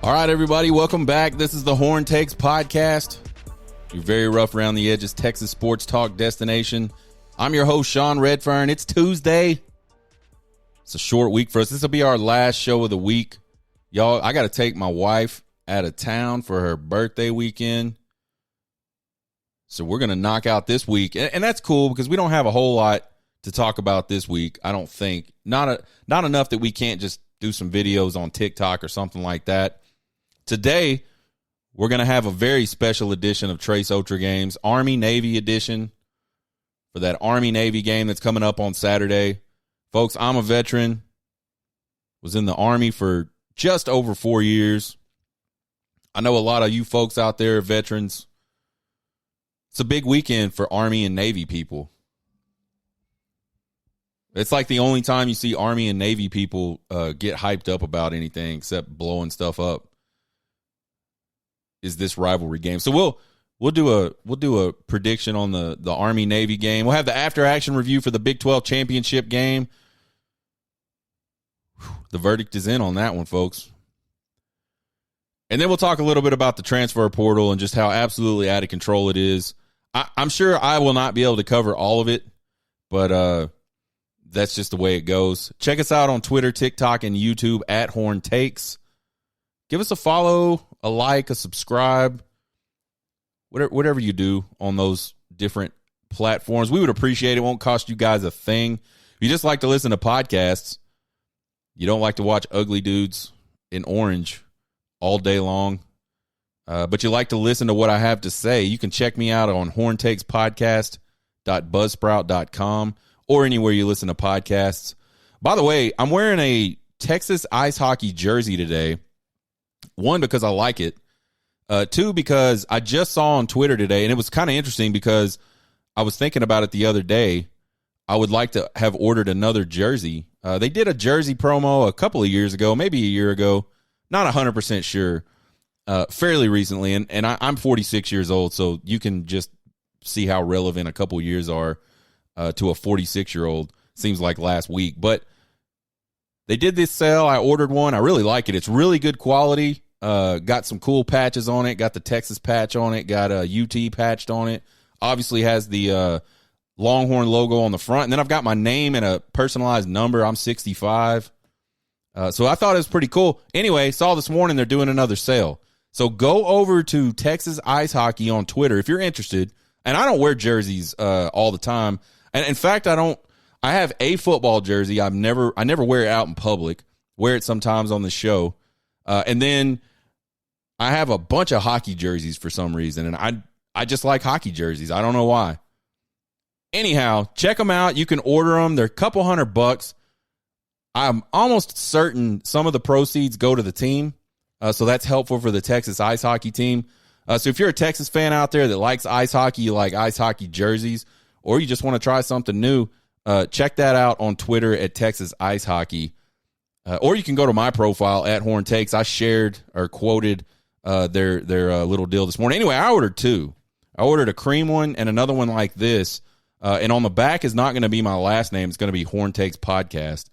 All right, everybody, welcome back. This is the Horn Takes podcast, your very rough around the edges Texas sports talk destination. I'm your host, Sean Redfern. It's Tuesday. It's a short week for us. This will be our last show of the week. Y'all, I got to take my wife out of town for her birthday weekend. So we're going to knock out this week. And that's cool because we don't have a whole lot to talk about this week, I don't think. Not enough that we can't just do some videos on TikTok or something like that. Today, we're going to have a very special edition of Trace Otra Games, Army-Navy edition for that Army-Navy game that's coming up on Saturday. Folks, I'm a veteran, was in the Army for just over 4 years. I know a lot of you folks out there are veterans. It's a big weekend for Army and Navy people. It's like the only time you see Army and Navy people get hyped up about anything except blowing stuff up is this rivalry game. So we'll do a prediction on the Army Navy game. We'll have the after action review for the Big 12 championship game. The verdict is in on that one, folks. And then we'll talk a little bit about the transfer portal and just how absolutely out of control it is. I'm sure I will not be able to cover all of it, but that's just the way it goes. Check us out on Twitter, TikTok, and YouTube at Horn Takes. Give us a follow, a like, a subscribe, whatever you do on those different platforms. We would appreciate it. It won't cost you guys a thing. If you just like to listen to podcasts, you don't like to watch ugly dudes in orange all day long, but you like to listen to what I have to say, you can check me out on horntakespodcast.buzzsprout.com or anywhere you listen to podcasts. By the way, I'm wearing a Texas ice hockey jersey today. One, because I like it. Two, because I just saw on Twitter today, and it was kind of interesting because I was thinking about it the other day. I would like to have ordered another jersey. They did a jersey promo a couple of years ago, maybe a year ago. Not 100% sure. Fairly recently, and I'm 46 years old, so you can just see how relevant a couple years are to a 46-year-old. Seems like last week. But they did this sale. I ordered one. I really like it. It's really good quality. Got some cool patches on it. Got the Texas patch on it. Got a UT patched on it. Obviously has the Longhorn logo on the front. And then I've got my name and a personalized number. I'm 65. So I thought it was pretty cool. Anyway, saw this morning they're doing another sale. So go over to Texas Ice Hockey on Twitter if you're interested. And I don't wear jerseys all the time. And in fact, I have a football jersey. I never wear it out in public. Wear it sometimes on the show. And then I have a bunch of hockey jerseys for some reason. And I just like hockey jerseys. I don't know why. Anyhow, check them out. You can order them. They're a couple $100. I'm almost certain some of the proceeds go to the team. So that's helpful for the Texas ice hockey team. So if you're a Texas fan out there that likes ice hockey, you like ice hockey jerseys, or you just want to try something new, check that out on Twitter at Texas Ice Hockey. Or you can go to my profile at Horn Takes. I shared or quoted their little deal this morning. Anyway, I ordered two. I ordered a cream one and another one like this. And on the back is not going to be my last name. It's going to be Horn Takes Podcast.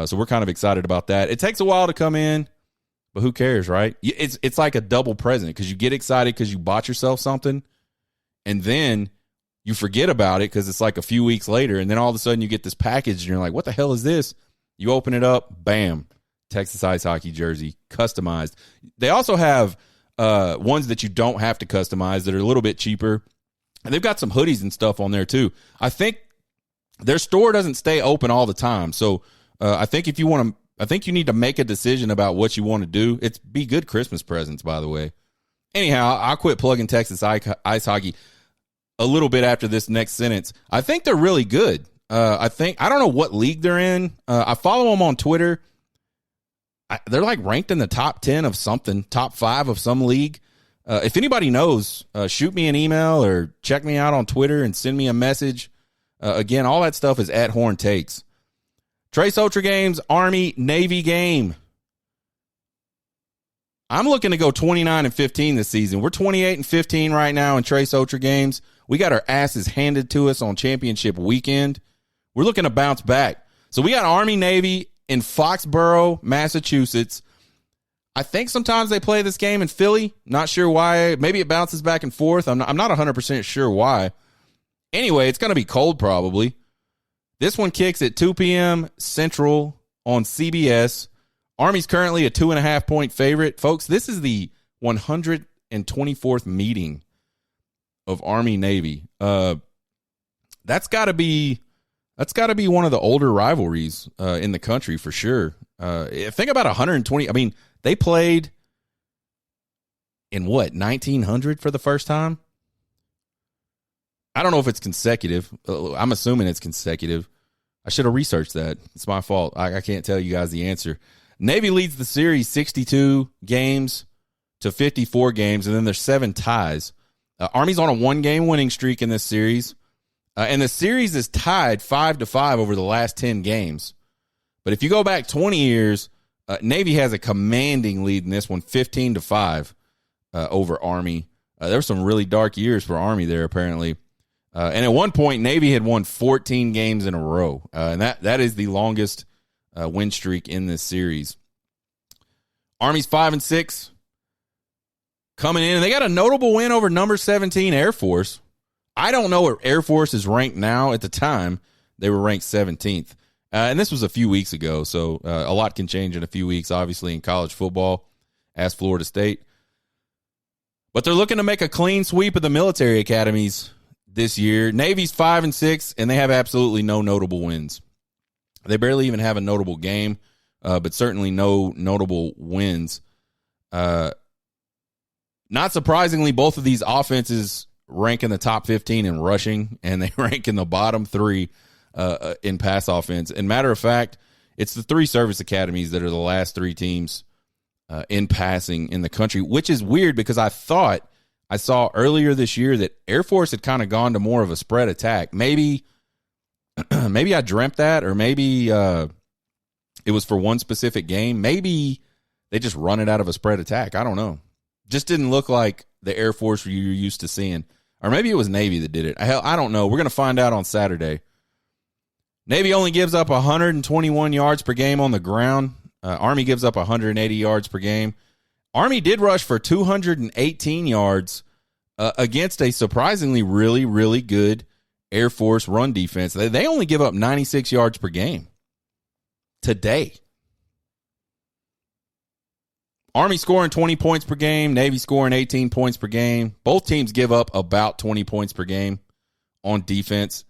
So we're kind of excited about that. It takes a while to come in, but who cares, right? It's like a double present because you get excited because you bought yourself something, and then you forget about it because it's like a few weeks later, and then all of a sudden you get this package, and you're like, what the hell is this? You open it up, bam, Texas Ice Hockey jersey, customized. They also have ones that you don't have to customize that are a little bit cheaper, and they've got some hoodies and stuff on there too. I think their store doesn't stay open all the time, so I think if you want to, I think you need to make a decision about what you want to do. It's be good Christmas presents, by the way. Anyhow, I'll quit plugging Texas ice hockey a little bit after this next sentence. I think they're really good. I don't know what league they're in. I follow them on Twitter. They're like ranked in the top 10 of something, top 5 of some league. If anybody knows, shoot me an email or check me out on Twitter and send me a message. Again, all that stuff is at Horn Takes. Trace Otra Games, Army, Navy game. I'm looking to go 29-15 this season. We're 28-15 right now in Trace Otra Games. We got our asses handed to us on championship weekend. We're looking to bounce back. So we got Army, Navy in Foxborough, Massachusetts. I think sometimes they play this game in Philly. Not sure why. Maybe it bounces back and forth. I'm not 100% sure why. Anyway, it's going to be cold probably. This one kicks at 2 p.m. Central on CBS. Army's currently a 2.5-point favorite. Folks, this is the 124th meeting of Army-Navy. That's got to be one of the older rivalries in the country for sure. Think about 120. I mean, they played in 1900 for the first time? I don't know if it's consecutive. I'm assuming it's consecutive. I should have researched that. It's my fault. I can't tell you guys the answer. Navy leads the series 62 games to 54 games, and then there's 7 ties. Army's on a 1-game winning streak in this series, and the series is tied 5-5 over the last 10 games. But if you go back 20 years, Navy has a commanding lead in this one, 15-5 over Army. There were some really dark years for Army there, apparently. And at one point, Navy had won 14 games in a row. And that is the longest win streak in this series. Army's 5-6 coming in. And they got a notable win over number 17 Air Force. I don't know where Air Force is ranked now. At the time, they were ranked 17th. And this was a few weeks ago, so a lot can change in a few weeks, obviously, in college football, as Florida State. But they're looking to make a clean sweep of the military academies this year. Navy's 5-6, and they have absolutely no notable wins. They barely even have a notable game, but certainly no notable wins. Not surprisingly, both of these offenses rank in the top 15 in rushing, and they rank in the bottom 3 in pass offense. And matter of fact, it's the 3 service academies that are the last 3 teams in passing in the country, which is weird because I thought I saw earlier this year that Air Force had kind of gone to more of a spread attack. Maybe I dreamt that, or maybe it was for one specific game. Maybe they just run it out of a spread attack. I don't know. Just didn't look like the Air Force you're used to seeing. Or maybe it was Navy that did it. Hell, I don't know. We're going to find out on Saturday. Navy only gives up 121 yards per game on the ground. Army gives up 180 yards per game. Army did rush for 218 yards against a surprisingly really, really good Air Force run defense. They only give up 96 yards per game today. Army scoring 20 points per game. Navy scoring 18 points per game. Both teams give up about 20 points per game on defense.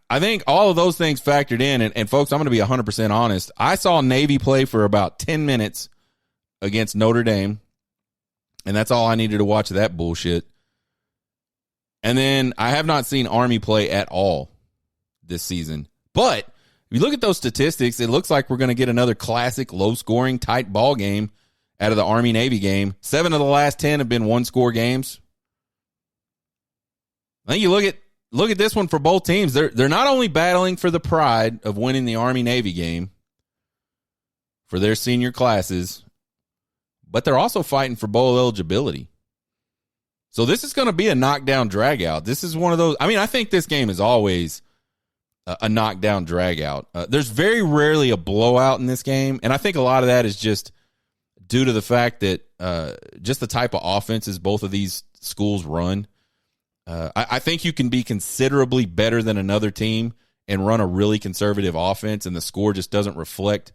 I think all of those things factored in, and folks, I'm going to be 100% honest. I saw Navy play for about 10 minutes against Notre Dame, and that's all I needed to watch that bullshit. And then I have not seen Army play at all this season. But if you look at those statistics, it looks like we're going to get another classic low-scoring, tight ball game out of the Army-Navy game. 7 of the last 10 have been one-score games. I think you look at this one for both teams. They're not only battling for the pride of winning the Army-Navy game for their senior classes, but they're also fighting for bowl eligibility. So this is going to be a knockdown drag-out. This is one of those. I mean, I think this game is always a knockdown drag-out. There's very rarely a blowout in this game, and I think a lot of that is just due to the fact that just the type of offenses both of these schools run. I think you can be considerably better than another team and run a really conservative offense, and the score just doesn't reflect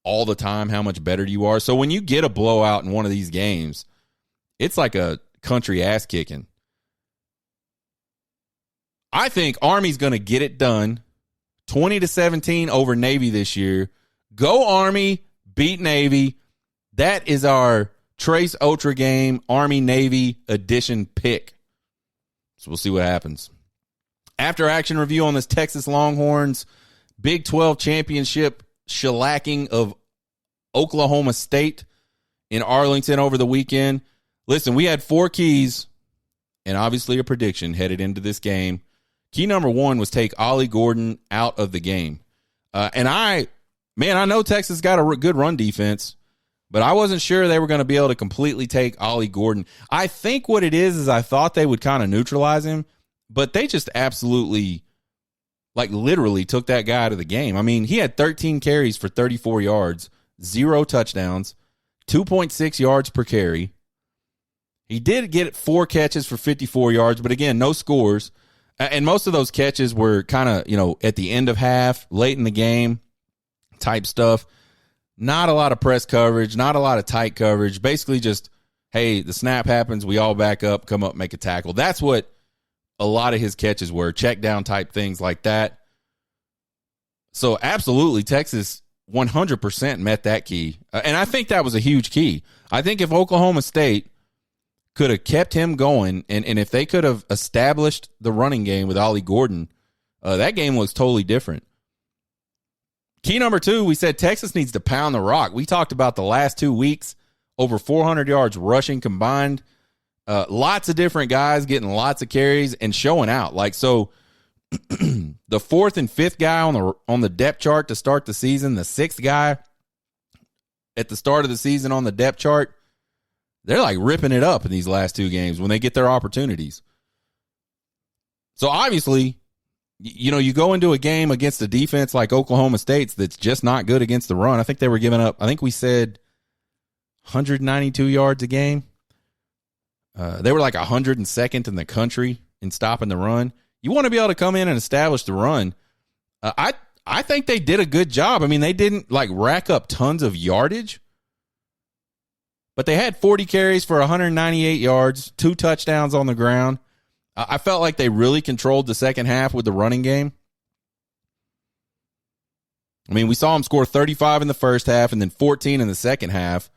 all the time how much better you are. So when you get a blowout in one of these games, it's like a country ass kicking. I think Army's going to get it done 20-17 over Navy this year. Go Army, beat Navy. That is our Trace Otra game, Army-Navy edition pick. So we'll see what happens. After action review on this Texas Longhorns Big 12 championship shellacking of Oklahoma State in Arlington over the weekend. Listen, we had 4 keys and obviously a prediction headed into this game. Key number 1 was take Ollie Gordon out of the game. And I know Texas got a good run defense, but I wasn't sure they were going to be able to completely take Ollie Gordon. I think what it is I thought they would kind of neutralize him, but they just absolutely, like literally took that guy out of the game. I mean, he had 13 carries for 34 yards, 0 touchdowns, 2.6 yards per carry. He did get 4 catches for 54 yards, but again, no scores. And most of those catches were kind of, at the end of half, late in the game type stuff. Not a lot of press coverage, not a lot of tight coverage. Basically just, hey, the snap happens, we all back up, come up, make a tackle. That's what a lot of his catches were, check down type things like that. So absolutely, Texas 100% met that key. And I think that was a huge key. I think if Oklahoma State could have kept him going, and if they could have established the running game with Ollie Gordon, that game was totally different. Key number 2, we said Texas needs to pound the rock. We talked about the last 2 weeks, over 400 yards rushing combined. Lots of different guys getting lots of carries and showing out. So the 4th and 5th guy on the depth chart to start the season, the 6th guy at the start of the season on the depth chart, they're like ripping it up in these last 2 games when they get their opportunities. So obviously, you go into a game against a defense like Oklahoma State's that's just not good against the run. I think they were giving up, I think we said 192 yards a game. They were like 102nd in the country in stopping the run. You want to be able to come in and establish the run. I think they did a good job. I mean, they didn't rack up tons of yardage, but they had 40 carries for 198 yards, 2 touchdowns on the ground. I felt like they really controlled the second half with the running game. I mean, we saw them score 35 in the first half and then 14 in the second half.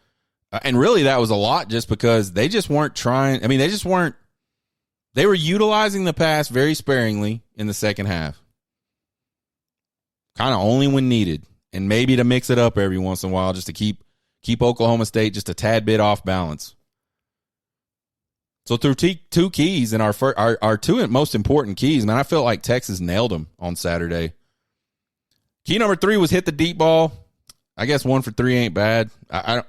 And really that was a lot just because they just weren't trying. I mean, they were utilizing the pass very sparingly in the second half. Kind of only when needed. And maybe to mix it up every once in a while just to keep Oklahoma State just a tad bit off balance. So through 2 keys and our 2 most important keys, man, I felt like Texas nailed them on Saturday. Key number 3 was hit the deep ball. I guess 1 for 3 ain't bad. I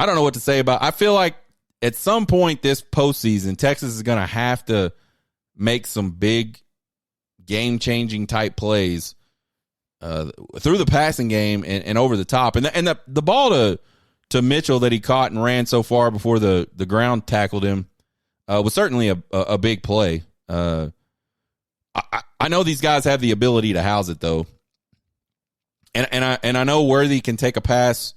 don't know what to say about it. I feel like at some point this postseason, Texas is going to have to make some big game-changing type plays through the passing game and over the top. And the ball to Mitchell that he caught and ran so far before the ground tackled him was certainly a big play. I know these guys have the ability to house it though, and I know Worthy can take a pass,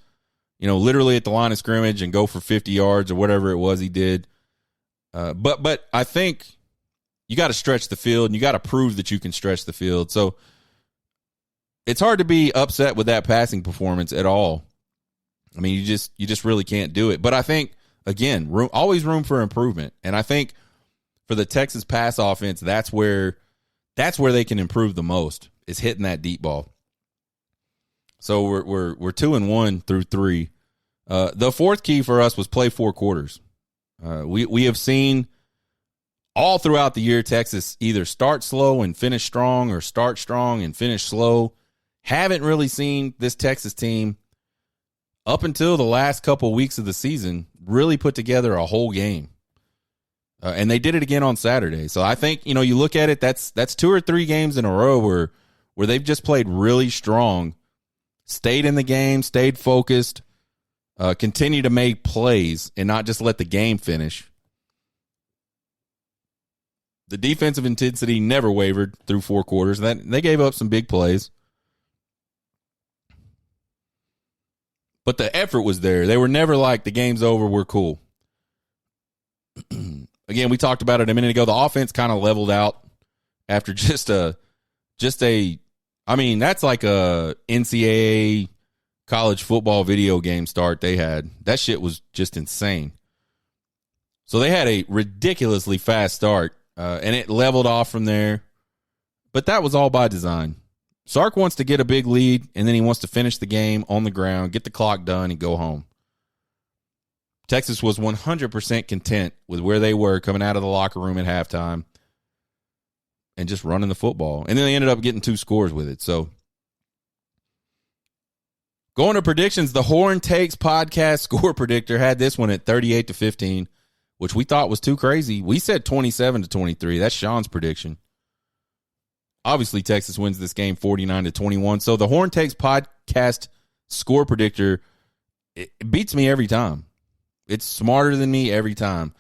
literally at the line of scrimmage and go for 50 yards or whatever it was he did. But I think you got to stretch the field and you got to prove that you can stretch the field. So it's hard to be upset with that passing performance at all. I mean, you just really can't do it. But I think, again, always room for improvement. And I think for the Texas pass offense, that's where they can improve the most, is hitting that deep ball. So we're 2-1 through 3. The 4th key for us was play 4 quarters. We have seen all throughout the year Texas either start slow and finish strong or start strong and finish slow. Haven't really seen this Texas team up until the last couple weeks of the season really put together a whole game. And they did it again on Saturday. So I think, you look at it, that's 2 or 3 games in a row where they've just played really strong, stayed in the game, stayed focused, continue to make plays and not just let the game finish. The defensive intensity never wavered through 4 quarters. They gave up some big plays. But the effort was there. They were never like, the game's over, we're cool. Again, we talked about it a minute ago. The offense kind of leveled out after that's like a NCAA college football video game start they had. That shit was just insane. So they had a ridiculously fast start, and it leveled off from there. But that was all by design. Sark wants to get a big lead, and then he wants to finish the game on the ground, get the clock done, and go home. Texas was 100% content with where they were coming out of the locker room at halftime and just running the football. And then they ended up getting 2 scores with it. So going to predictions, the Horn Takes podcast score predictor had this one at 38-15, which we thought was too crazy. We said 27-23. That's Sean's prediction. Obviously, Texas wins this game 49-21. So the Horn Takes podcast score predictor it beats me every time. It's smarter than me every time.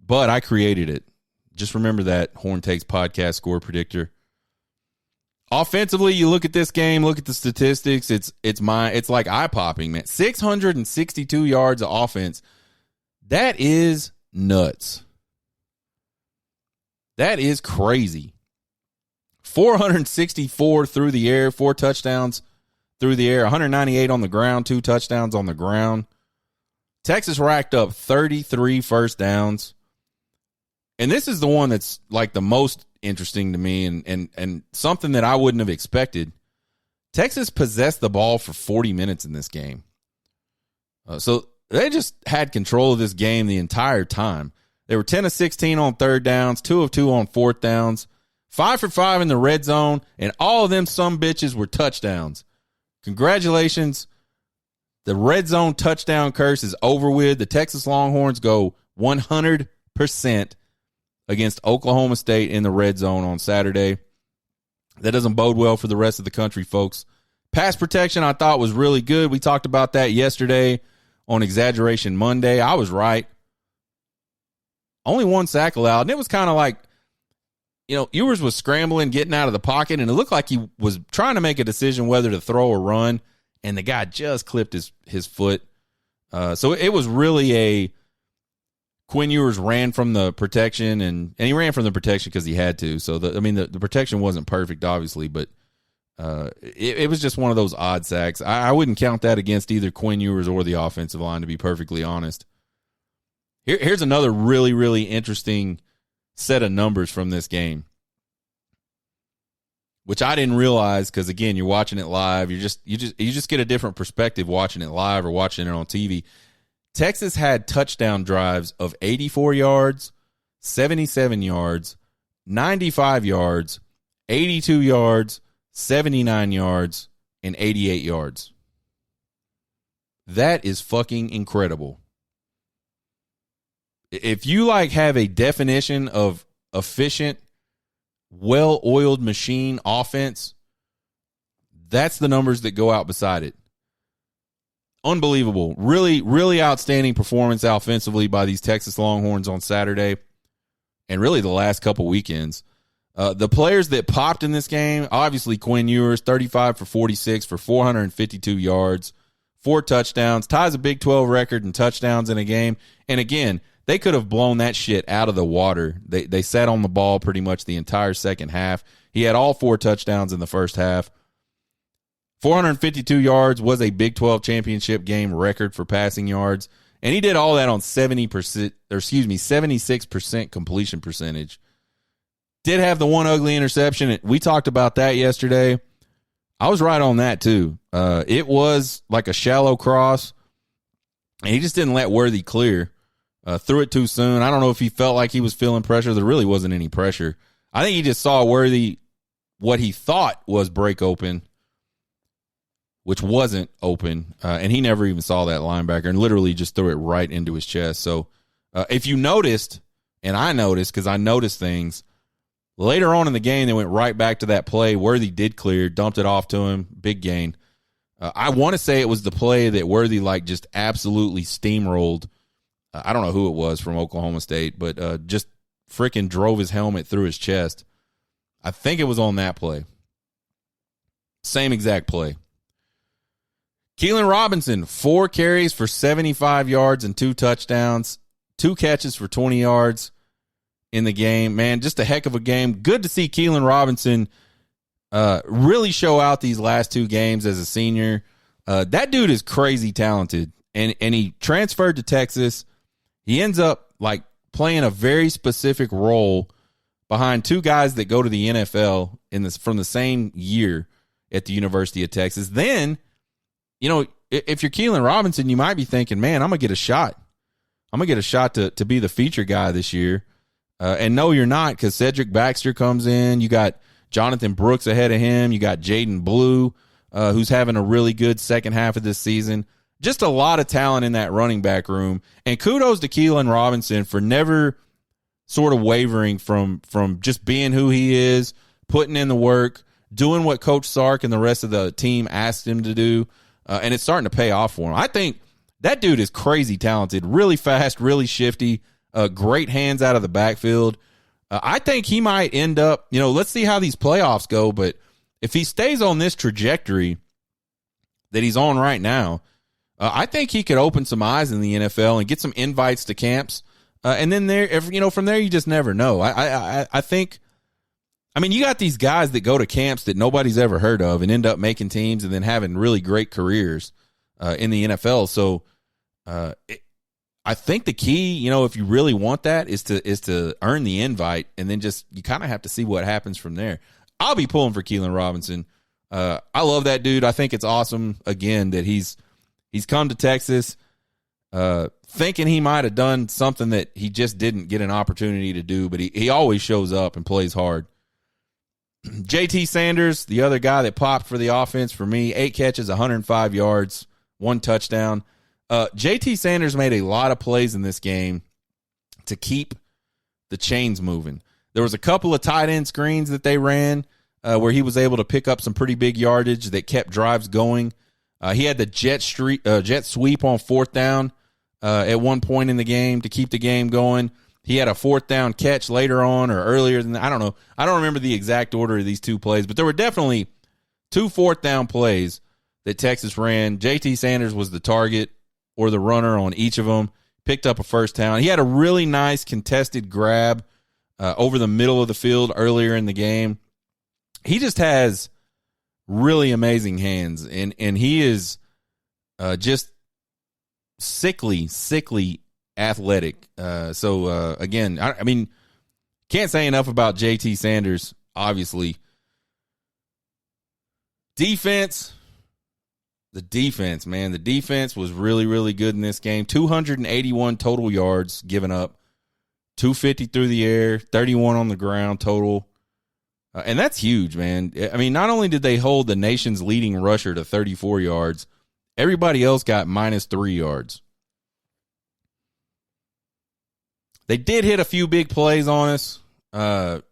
But I created it. Just remember that, Horn Takes Podcast score predictor. Offensively, you look at this game, look at the statistics. It's like eye-popping, man. 662 yards of offense. That is nuts. That is crazy. 464 through the air, 4 touchdowns through the air, 198 on the ground, 2 touchdowns on the ground. Texas racked up 33 first downs. And this is the one that's like the most interesting to me and something that I wouldn't have expected. Texas possessed the ball for 40 minutes in this game. So they just had control of this game the entire time. They were 10 of 16 on third downs, 2 of 2 on fourth downs, 5 for 5 in the red zone, and all of them sumbitches were touchdowns. Congratulations. The red zone touchdown curse is over with. The Texas Longhorns go 100% against Oklahoma State in the red zone on Saturday. That doesn't bode well for the rest of the country, folks. Pass protection I thought was really good. We talked about that yesterday on Exaggeration Monday. I was right. Only 1 sack allowed, and it was kind of like, Ewers was scrambling, getting out of the pocket, and it looked like he was trying to make a decision whether to throw or run, and the guy just clipped his foot. So it was really a Quinn Ewers ran from the protection, and he ran from the protection because he had to. So, the protection wasn't perfect, obviously, but it was just one of those odd sacks. I wouldn't count that against either Quinn Ewers or the offensive line, to be perfectly honest. Here's another really, really interesting set of numbers from this game, which I didn't realize because, again, you're watching it live. You just get a different perspective watching it live or watching it on TV. Texas had touchdown drives of 84 yards, 77 yards, 95 yards, 82 yards, 79 yards, and 88 yards. That is fucking incredible. If you have a definition of efficient, well-oiled machine offense, that's the numbers that go out beside it. Unbelievable. Really, really outstanding performance offensively by these Texas Longhorns on Saturday and really the last couple weekends. The players that popped in this game, obviously Quinn Ewers, 35 for 46 for 452 yards, 4 touchdowns, ties a Big 12 record in touchdowns in a game. And again, they could have blown that shit out of the water. They sat on the ball pretty much the entire second half. He had all 4 touchdowns in the first half. 452 yards was a Big 12 championship game record for passing yards, and he did all that on 76% completion percentage. Did have the one ugly interception. We talked about that yesterday. I was right on that too. It was like a shallow cross, and he just didn't let Worthy clear. Threw it too soon. I don't know if he felt like he was feeling pressure. There really wasn't any pressure. I think he just saw Worthy, what he thought was break open, which wasn't open, and he never even saw that linebacker and literally just threw it right into his chest. So if you noticed, and I noticed because I noticed things, later on in the game, they went right back to that play. Worthy did clear, dumped it off to him, big gain. I want to say it was the play that Worthy just absolutely steamrolled. I don't know who it was from Oklahoma State, but just freaking drove his helmet through his chest. I think it was on that play. Same exact play. Keelan Robinson, 4 carries for 75 yards and 2 touchdowns, 2 catches for 20 yards in the game. Man, just a heck of a game. Good to see Keelan Robinson really show out these last 2 games as a senior. That dude is crazy talented, and he transferred to Texas. He ends up playing a very specific role behind 2 guys that go to the NFL from the same year at the University of Texas. Then, if you're Keelan Robinson, you might be thinking, man, I'm going to get a shot. I'm going to get a shot to be the feature guy this year. And no, you're not, because Cedric Baxter comes in. You got Jonathan Brooks ahead of him. You got Jaden Blue, who's having a really good second half of this season. Just a lot of talent in that running back room. And kudos to Keelan Robinson for never sort of wavering from just being who he is, putting in the work, doing what Coach Sark and the rest of the team asked him to do. and it's starting to pay off for him. I think that dude is crazy talented, really fast, really shifty, great hands out of the backfield. I think he might end up, let's see how these playoffs go, but if he stays on this trajectory that he's on right now, I think he could open some eyes in the NFL and get some invites to camps. And then from there, you just never know. I think, you got these guys that go to camps that nobody's ever heard of and end up making teams and then having really great careers in the NFL. So I think the key, if you really want that, is to earn the invite, and then you kind of have to see what happens from there. I'll be pulling for Keelan Robinson. I love that dude. I think it's awesome, again, that he's come to Texas thinking he might have done something that he just didn't get an opportunity to do, but he always shows up and plays hard. JT Sanders, the other guy that popped for the offense for me, 8 catches, 105 yards, 1 touchdown. JT Sanders made a lot of plays in this game to keep the chains moving. There was a couple of tight end screens that they ran where he was able to pick up some pretty big yardage that kept drives going. He had the jet sweep on 4th down at one point in the game to keep the game going. He had a 4th down catch later on or earlier than that. I don't know. I don't remember the exact order of these 2 plays, but there were definitely 2 4th down plays that Texas ran. JT Sanders was the target or the runner on each of them, picked up a first down. He had a really nice contested grab over the middle of the field earlier in the game. He just has really amazing hands, and he is just sickly athletic. So again, I can't say enough about JT Sanders, obviously. The defense, man. The defense was really, really good in this game. 281 total yards given up, 250 through the air, 31 on the ground total. And that's huge, man. Not only did they hold the nation's leading rusher to 34 yards, everybody else got -3 yards. They did hit a few big plays on us. Kind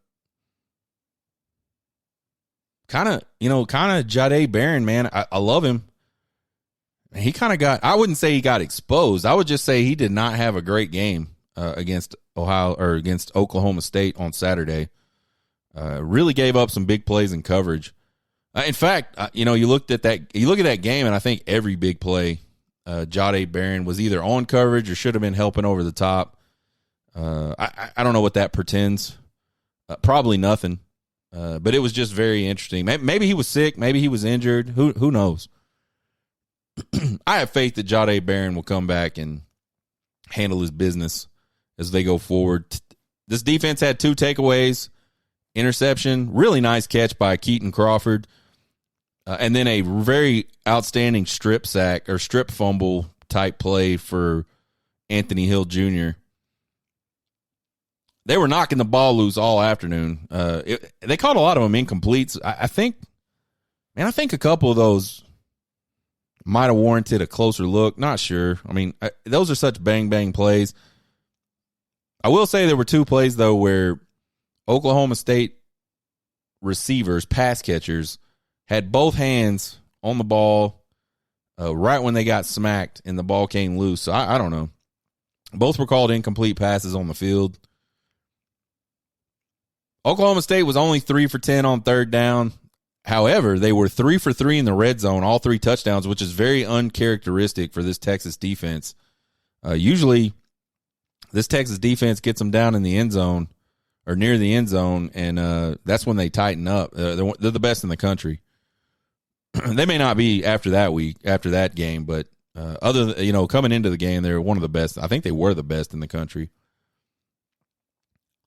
of Jahdae Barron, man. I love him. He kind of I wouldn't say he got exposed. I would just say he did not have a great game against Oklahoma State on Saturday. Really gave up some big plays in coverage. In fact, you look at that game, and I think every big play, Jahdae Barron was either on coverage or should have been helping over the top. I don't know what that portends. Probably nothing. But it was just very interesting. Maybe he was sick. Maybe he was injured. Who knows? I have faith that Jahdae Barron will come back and handle his business as they go forward. This defense had 2 takeaways, interception, really nice catch by Keaton Crawford, and then a very outstanding strip sack or strip fumble type play for Anthony Hill Jr. They were knocking the ball loose all afternoon. They called a lot of them incompletes. I think a couple of those might have warranted a closer look. Not sure. Those are such bang plays. I will say there were 2 plays, though, where Oklahoma State receivers, pass catchers, had both hands on the ball right when they got smacked and the ball came loose. So I don't know. Both were called incomplete passes on the field. Oklahoma State was only 3 for 10 on 3rd down. However, they were 3 for 3 in the red zone, all 3 touchdowns, which is very uncharacteristic for this Texas defense. Usually, this Texas defense gets them down in the end zone or near the end zone, and that's when they tighten up. They're the best in the country. They may not be after that game, but coming into the game, they're one of the best. I think they were the best in the country.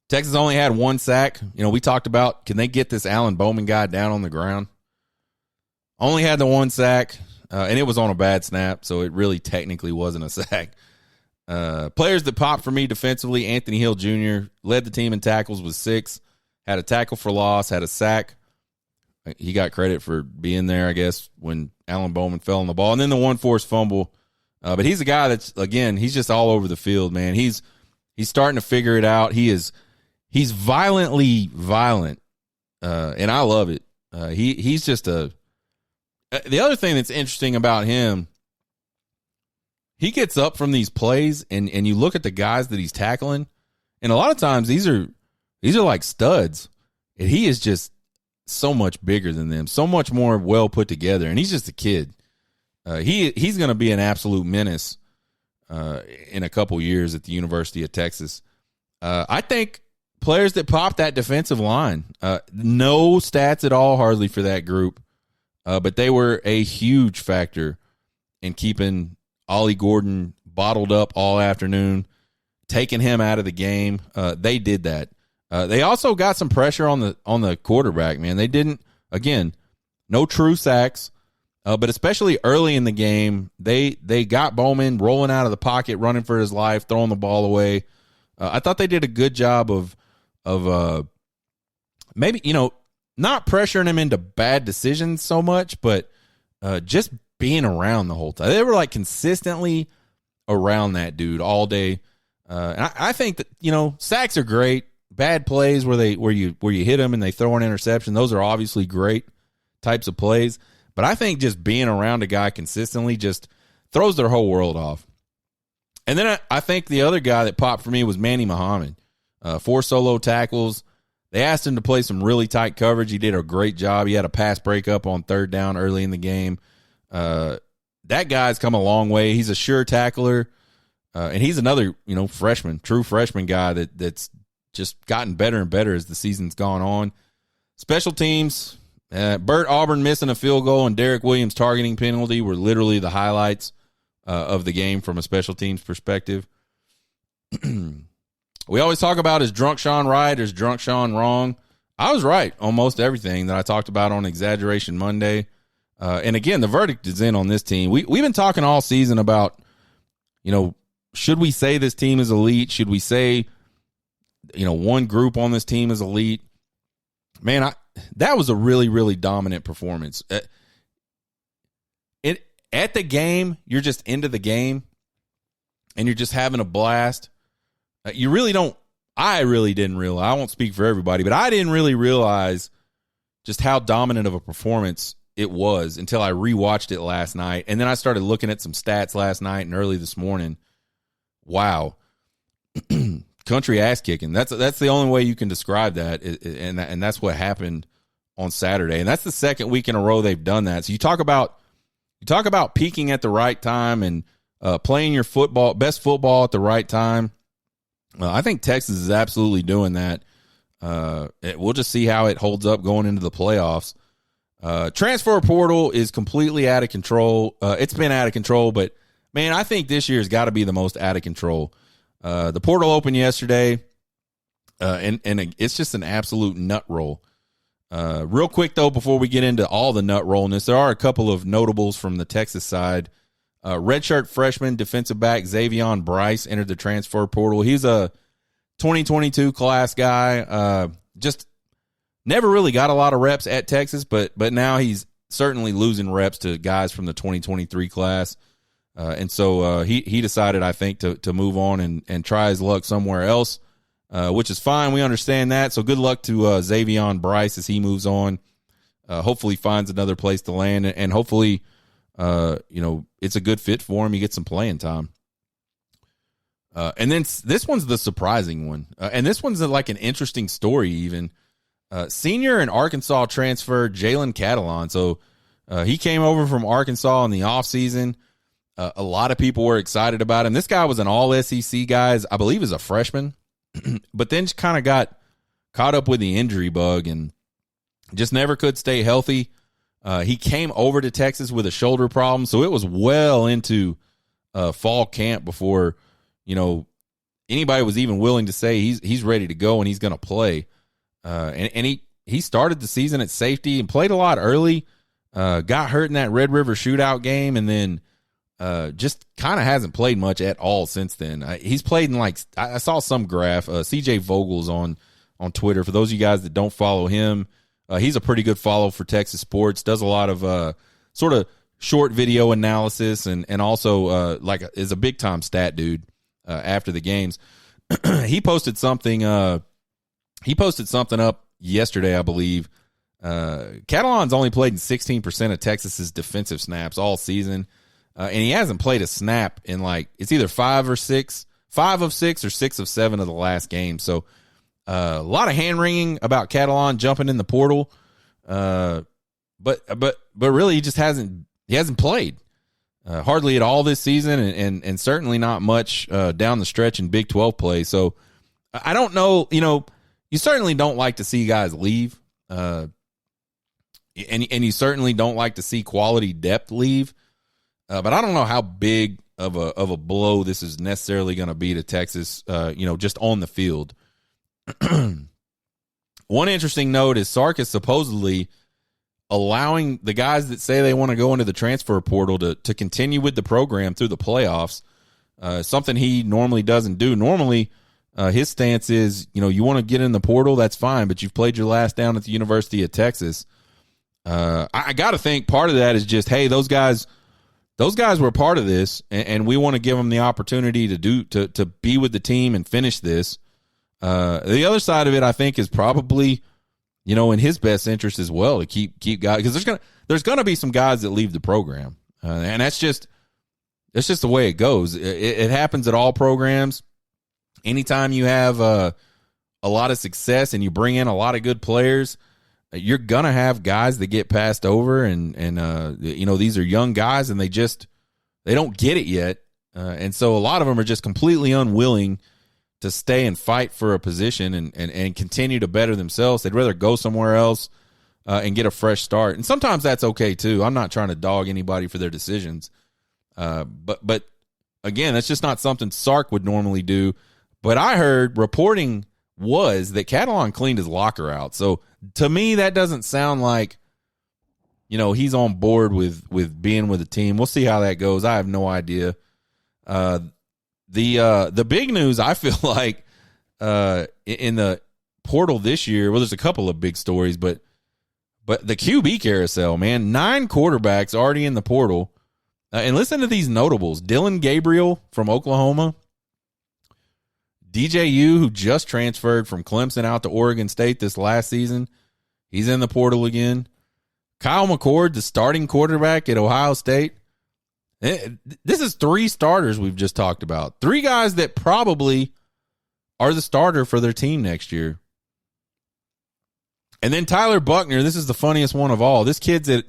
Texas only had 1 sack. We talked about, can they get this Alan Bowman guy down on the ground? Only had the 1 sack, and it was on a bad snap, so it really technically wasn't a sack. Players that popped for me defensively, Anthony Hill Jr. led the team in tackles with 6, had a tackle for loss, had a sack. He got credit for being there, I guess, when Alan Bowman fell on the ball. And then the 1 forced fumble. But he's a guy that's, again, he's just all over the field, man. He's starting to figure it out. He's violently violent, and I love it. He's just the other thing that's interesting about him, he gets up from these plays, and you look at the guys that he's tackling, and a lot of times these are like studs, and he is just so much bigger than them, so much more well put together, and he's just a kid. He's going to be an absolute menace in a couple years at the University of Texas. I think players that pop that defensive line, no stats at all hardly for that group, but they were a huge factor in keeping Ollie Gordon bottled up all afternoon, taking him out of the game. They did that. They also got some pressure on the quarterback, man. They didn't, again, no true sacks, but especially early in the game, they got Bowman rolling out of the pocket, running for his life, throwing the ball away. I thought they did a good job of maybe, not pressuring him into bad decisions so much, but just being around the whole time. They were like consistently around that dude all day. And I think that, sacks are great. Bad plays where you hit them and they throw an interception, those are obviously great types of plays. But I think just being around a guy consistently just throws their whole world off. And then I think the other guy that popped for me was Manny Muhammad. 4 solo tackles. They asked him to play some really tight coverage. He did a great job. He had a pass breakup on 3rd down early in the game. That guy's come a long way. He's a sure tackler. And he's another, true freshman guy that's just gotten better and better as the season's gone on. Special teams, Burt Auburn missing a field goal and Derek Williams targeting penalty were literally the highlights of the game from a special teams perspective. We always talk about is Drunk Sean right or is Drunk Sean wrong? I was right on most everything that I talked about on Exaggeration Monday. And again, the verdict is in on this team. We've been talking all season about, should we say this team is elite? Should we say, one group on this team is elite? Man, that was a really, really dominant performance. At the game, you're just into the game, and you're just having a blast. You really don't. I really didn't realize. I won't speak for everybody, but I didn't really realize just how dominant of a performance it was until I rewatched it last night, and then I started looking at some stats last night and early this morning. Wow, country ass kicking. That's the only way you can describe that, and that's what happened on Saturday, and that's the second week in a row they've done that. So you talk about peaking at the right time and playing your best football at the right time. I think Texas is absolutely doing that. We'll just see how it holds up going into the playoffs. Transfer portal is completely out of control. It's been out of control, but man, I think this year's got to be the most out of control. The portal opened yesterday, and it's just an absolute nut roll. Real quick though, before we get into all the nut rollness, there are a couple of notables from the Texas side. Redshirt freshman defensive back Xavion Bryce entered the transfer portal. He's a 2022 class guy. Just never really got a lot of reps at Texas, but now he's certainly losing reps to guys from the 2023 class. And so he decided, I think, to move on and try his luck somewhere else, which is fine. We understand that. So good luck to Xavion Bryce as he moves on. Hopefully finds another place to land, and hopefully, it's a good fit for him. He gets some playing time. And then this one's the surprising one. And this one's like an interesting story even. Senior and Arkansas transfer Jalen Catalon. So he came over from Arkansas in the offseason. A lot of people were excited about him. This guy was an all-SEC guy, I believe as a freshman, but then just kind of got caught up with the injury bug and just never could stay healthy. He came over to Texas with a shoulder problem, so it was well into fall camp before, anybody was even willing to say he's ready to go and he's going to play. And he started the season at safety and played a lot early, got hurt in that Red River shootout game, and then just kind of hasn't played much at all since then. He's played in I saw some graph, CJ Vogel's on Twitter. For those of you guys that don't follow him, he's a pretty good follow for Texas sports, does a lot of sort of short video analysis and also is a big time stat dude after the games. He posted something up yesterday, I believe, Catalan's only played in 16% of Texas's defensive snaps all season, and he hasn't played a snap in it's either 5 of 6 or 6 of 7 of the last game. So a lot of hand wringing about Catalan jumping in the portal, but really he just hasn't played hardly at all this season, and certainly not much down the stretch in Big 12 play. So I don't know, you certainly don't like to see guys leave. And you certainly don't like to see quality depth leave, but I don't know how big of a blow this is necessarily going to be to Texas. Just on the field. One interesting note is Sark is supposedly allowing the guys that say they want to go into the transfer portal to continue with the program through the playoffs. Something he normally doesn't do. Normally, his stance is, you want to get in the portal, that's fine, but you've played your last down at the University of Texas. I got to think part of that is just, hey, those guys were part of this, and we want to give them the opportunity to be with the team and finish this. The other side of it, I think, is probably, in his best interest as well to keep guys, because there's gonna be some guys that leave the program, and that's just the way it goes. It happens at all programs. Anytime you have a lot of success and you bring in a lot of good players, you're gonna have guys that get passed over, and these are young guys and they don't get it yet, and so a lot of them are just completely unwilling to stay and fight for a position and continue to better themselves. They'd rather go somewhere else and get a fresh start, and sometimes that's okay too. I'm not trying to dog anybody for their decisions, but again, that's just not something Sark would normally do. But I heard reporting was that Catalan cleaned his locker out. So to me, that doesn't sound like, he's on board with being with the team. We'll see how that goes. I have no idea. The big news, I feel like, in the portal this year, well, there's a couple of big stories, but the QB carousel, man, 9 quarterbacks already in the portal. And listen to these notables: Dylan Gabriel from Oklahoma, DJU, who just transferred from Clemson out to Oregon State this last season. He's in the portal again. Kyle McCord, the starting quarterback at Ohio State. This is 3 starters we've just talked about. 3 guys that probably are the starter for their team next year. And then Tyler Buckner, this is the funniest one of all. This kid's at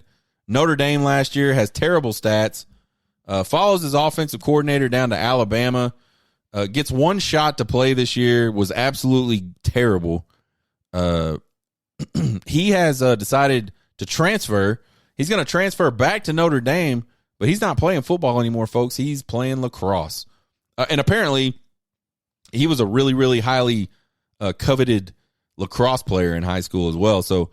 Notre Dame last year, has terrible stats, follows his offensive coordinator down to Alabama, gets 1 shot to play this year, was absolutely terrible. He has decided to transfer. He's going to transfer back to Notre Dame, but he's not playing football anymore, folks. He's playing lacrosse. And apparently, he was a really, really highly coveted lacrosse player in high school as well. So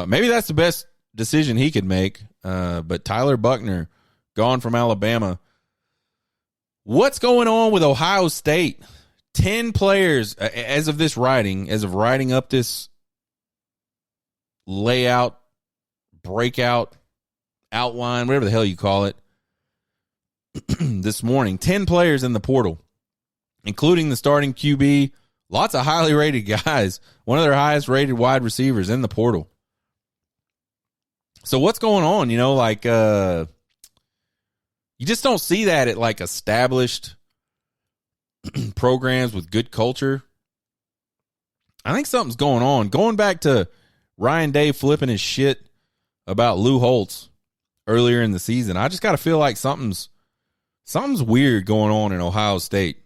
maybe that's the best decision he could make. But Tyler Buckner, gone from Alabama. What's going on with Ohio State? 10 players, as of writing up this layout, breakout, outline, whatever the hell you call it, this morning. 10 players in the portal, including the starting QB. Lots of highly rated guys. One of their highest rated wide receivers in the portal. So what's going on? You just don't see that at established programs with good culture. I think something's going on. Going back to Ryan Day flipping his shit about Lou Holtz earlier in the season, I just got to feel like something's weird going on in Ohio State.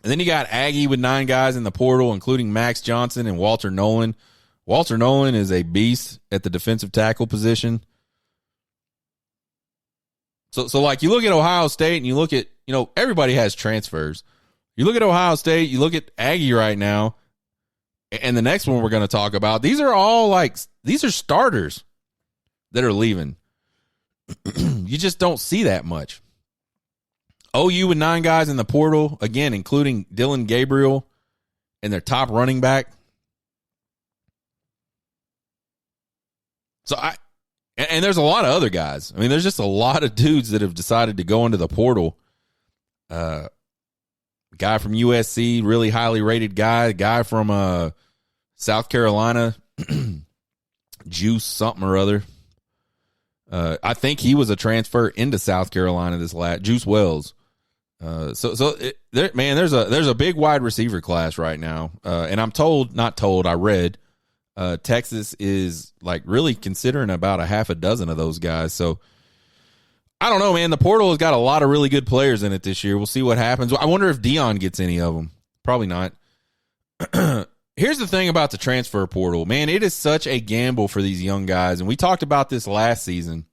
And then you got Aggie with 9 guys in the portal, including Max Johnson and Walter Nolan. Walter Nolan is a beast at the defensive tackle position. So you look at Ohio State and you look at, everybody has transfers. You look at Ohio State, you look at Aggie right now, and the next one we're going to talk about, these are starters that are leaving. You just don't see that much. OU with 9 guys in the portal, again, including Dylan Gabriel and their top running back. And there's a lot of other guys. I mean, there's just a lot of dudes that have decided to go into the portal. Guy from USC, really highly rated guy. Guy from South Carolina. Juice something or other. I think he was a transfer into South Carolina this last Juice Wells. There's a big wide receiver class right now. And I read Texas is like really considering about a half a dozen of those guys. So I don't know, man. The portal has got a lot of really good players in it this year. We'll see what happens. I wonder if Dion gets any of them. Probably not. Here's the thing about the transfer portal, man. It is such a gamble for these young guys. And we talked about this last season.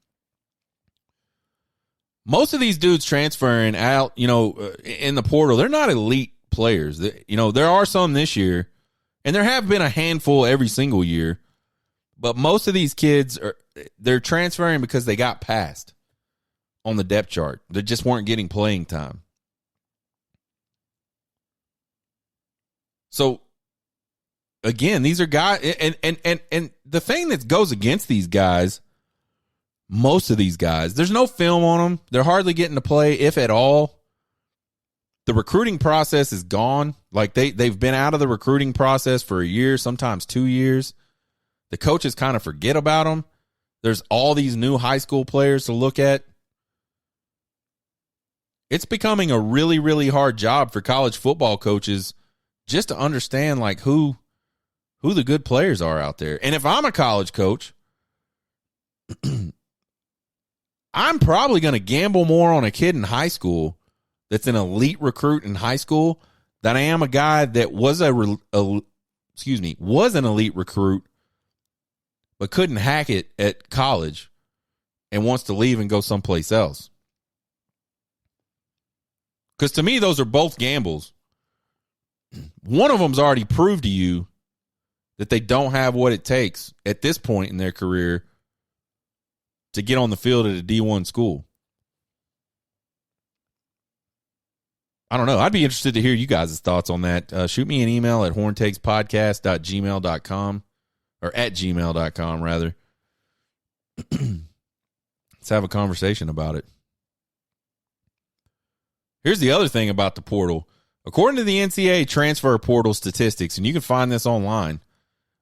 Most of these dudes transferring out, in the portal, they're not elite players. There are some this year, and there have been a handful every single year. But most of these kids, they're transferring because they got passed on the depth chart. They just weren't getting playing time. So, again, these are guys, and the thing that goes against these guys, most of these guys, there's no film on them. They're hardly getting to play, if at all. The recruiting process is gone. Like they've been out of the recruiting process for a year, sometimes 2 years. The coaches kind of forget about them. There's all these new high school players to look at. It's becoming a really, really hard job for college football coaches just to understand like who the good players are out there. And if I'm a college coach, I'm probably going to gamble more on a kid in high school that's an elite recruit in high school than I am a guy that was an elite recruit but couldn't hack it at college and wants to leave and go someplace else. Because to me, those are both gambles. One of them's already proved to you that they don't have what it takes at this point in their career to get on the field at a D1 school. I don't know. I'd be interested to hear you guys' thoughts on that. Shoot me an email at horntakespodcast.gmail.com or at gmail.com, rather. Let's have a conversation about it. Here's the other thing about the portal. According to the NCAA transfer portal statistics, and you can find this online,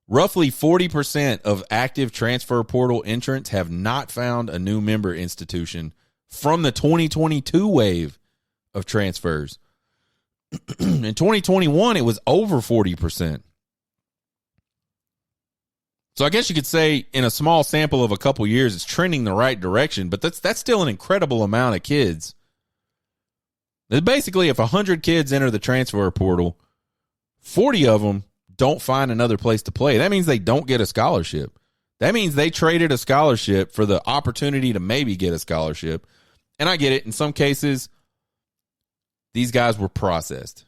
roughly 40% of active transfer portal entrants have not found a new member institution from the 2022 wave of transfers. In 2021, it was over 40%. So I guess you could say in a small sample of a couple years, it's trending the right direction, but that's still an incredible amount of kids. Basically, if 100 kids enter the transfer portal, 40 of them don't find another place to play. That means they don't get a scholarship. That means they traded a scholarship for the opportunity to maybe get a scholarship. And I get it. In some cases, these guys were processed.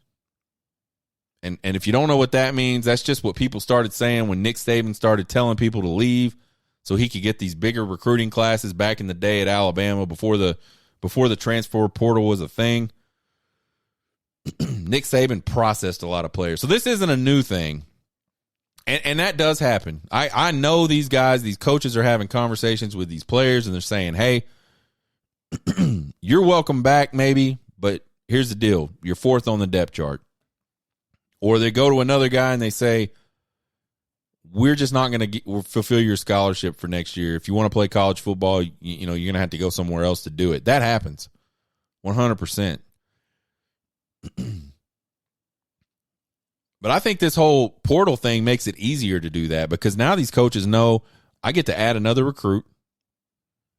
And if you don't know what that means, that's just what people started saying when Nick Saban started telling people to leave so he could get these bigger recruiting classes back in the day at Alabama before the transfer portal was a thing. Nick Saban processed a lot of players. So this isn't a new thing. And that does happen. I know these guys, these coaches are having conversations with these players and they're saying, hey, you're welcome back maybe, but here's the deal. You're fourth on the depth chart. Or they go to another guy and they say, we're just not going to fulfill your scholarship for next year. If you want to play college football, you're going to have to go somewhere else to do it. That happens 100%. But I think this whole portal thing makes it easier to do that because now these coaches know I get to add another recruit.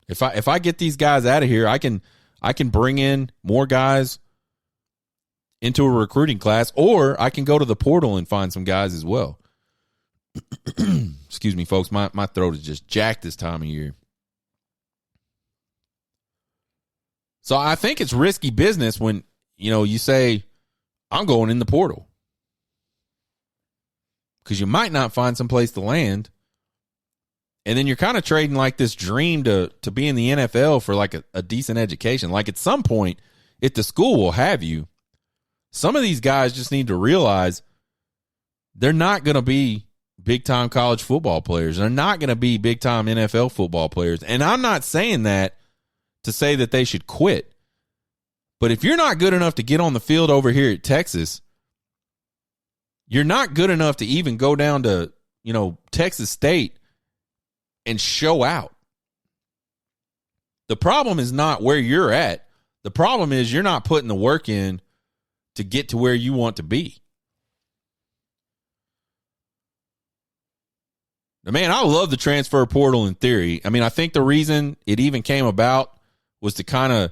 If I get these guys out of here, I can bring in more guys into a recruiting class, or I can go to the portal and find some guys as well. Excuse me, folks. My throat is just jacked this time of year. So I think it's risky business when, you say, I'm going in the portal. Because you might not find some place to land. And then you're kind of trading like this dream to be in the NFL for like a decent education. Like at some point, if the school will have you, some of these guys just need to realize they're not going to be big-time college football players. They're not going to be big-time NFL football players. And I'm not saying that to say that they should quit. But if you're not good enough to get on the field over here at Texas, you're not good enough to even go down to, Texas State and show out. The problem is not where you're at. The problem is you're not putting the work in to get to where you want to be. Now, man, I love the transfer portal in theory. I mean, I think the reason it even came about was to kind of,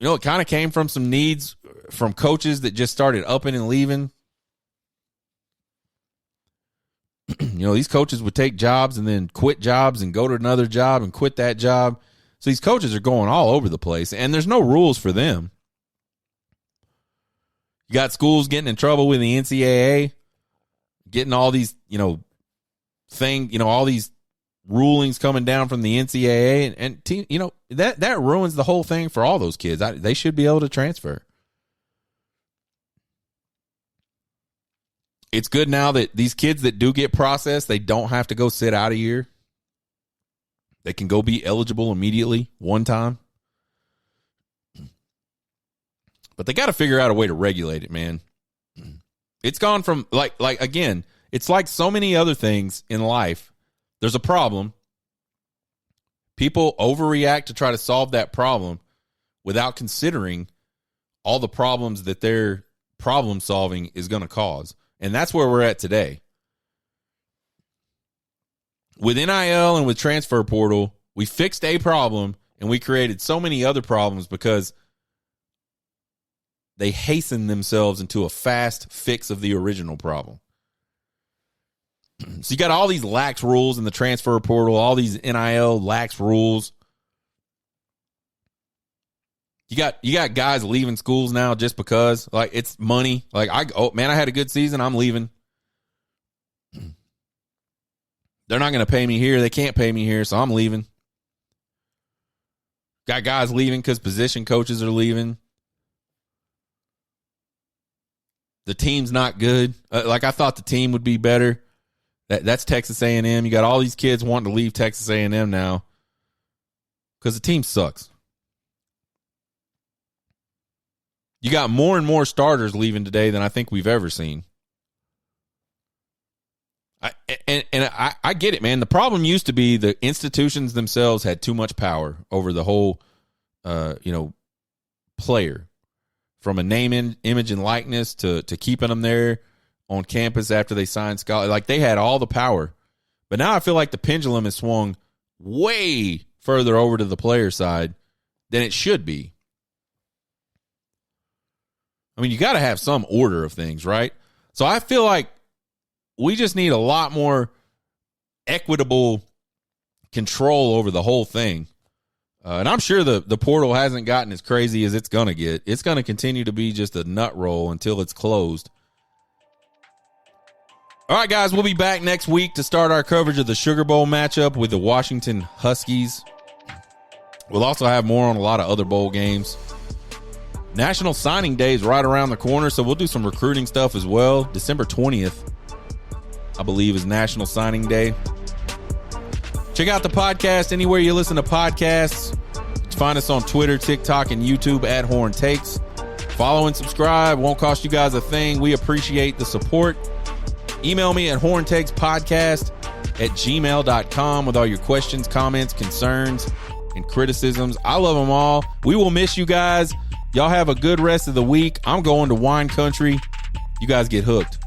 it kind of came from some needs from coaches that just started upping and leaving. These coaches would take jobs and then quit jobs and go to another job and quit that job. So these coaches are going all over the place, and there's no rules for them. You got schools getting in trouble with the NCAA, getting all these, all these rulings coming down from the NCAA, and team, that ruins the whole thing for all those kids. They should be able to transfer. It's good now that these kids that do get processed, they don't have to go sit out a year. They can go be eligible immediately, one time. But they got to figure out a way to regulate it, man. It's gone from, again, it's like so many other things in life. There's a problem. People overreact to try to solve that problem without considering all the problems that their problem solving is going to cause. And that's where we're at today. With NIL and with transfer portal, we fixed a problem and we created so many other problems because they hastened themselves into a fast fix of the original problem. So you got all these lax rules in the transfer portal, all these NIL lax rules. You got guys leaving schools now just because, it's money. I had a good season, I'm leaving. They're not going to pay me here. They can't pay me here, so I'm leaving. Got guys leaving because position coaches are leaving. The team's not good. I thought the team would be better. That's Texas A&M. You got all these kids wanting to leave Texas A&M now because the team sucks. You got more and more starters leaving today than I think we've ever seen. I get it, man. The problem used to be the institutions themselves had too much power over the whole, player. From a name, image, and likeness to keeping them there on campus after they signed scholarship. They had all the power. But now I feel like the pendulum has swung way further over to the player side than it should be. I mean, you got to have some order of things, right? So I feel like we just need a lot more equitable control over the whole thing. And I'm sure the portal hasn't gotten as crazy as it's going to get. It's going to continue to be just a nut roll until it's closed. All right, guys, we'll be back next week to start our coverage of the Sugar Bowl matchup with the Washington Huskies. We'll also have more on a lot of other bowl games. National Signing Day is right around the corner, so we'll do some recruiting stuff as well. December 20th, I believe, is National Signing Day. Check out the podcast anywhere you listen to podcasts. Find us on Twitter, TikTok, and YouTube at Horn Takes. Follow and subscribe. Won't cost you guys a thing. We appreciate the support. Email me at horntakespodcast@gmail.com with all your questions, comments, concerns, and criticisms. I love them all. We will miss you guys. Y'all have a good rest of the week. I'm going to wine country. You guys get hooked.